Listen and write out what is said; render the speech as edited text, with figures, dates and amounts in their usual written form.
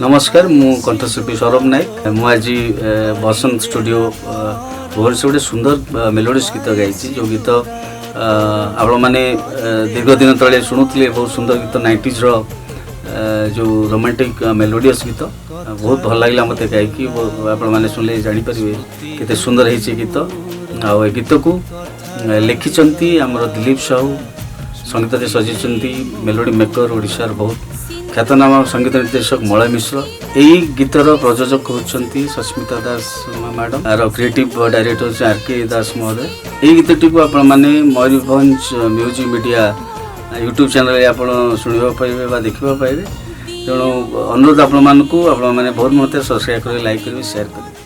नमस्कार मु कंठशिल्पी सौरभ नायक मु आज बसंत स्टूडियो भुवनेश्वर गोटे सुंदर मेलोडियस गीत गाई जो गीत आप मैंने दीर्घ दिन तले शुणुले बहुत सुंदर गीत 90s जो रोमांटिक मेलोडियस गीत बहुत भल लगे मत गायकी आपने शुणिले जापर केते सुंदर है गीत आ गीत को लिखिं आमर दिलीप साहू संगीत सजी मेलोडी मेकर ओडिशार बहुत ख्यातनामा संगीत निर्देशक मलय मिश्र यही गीतर प्रयोजक होती सस्मिता दास मैडम आर क्रिएटिव डायरेक्टर आर.के. दास महोदय। यही गीतटी को आपण मैंने Mayurbhanj music media YouTube channel आप शुणा पाइबे देखा पाइबे तेणु अनुरोध आपण बहुत मत सब्सक्राइब करेंगे लाइक करेंगे शेयर करेंगे।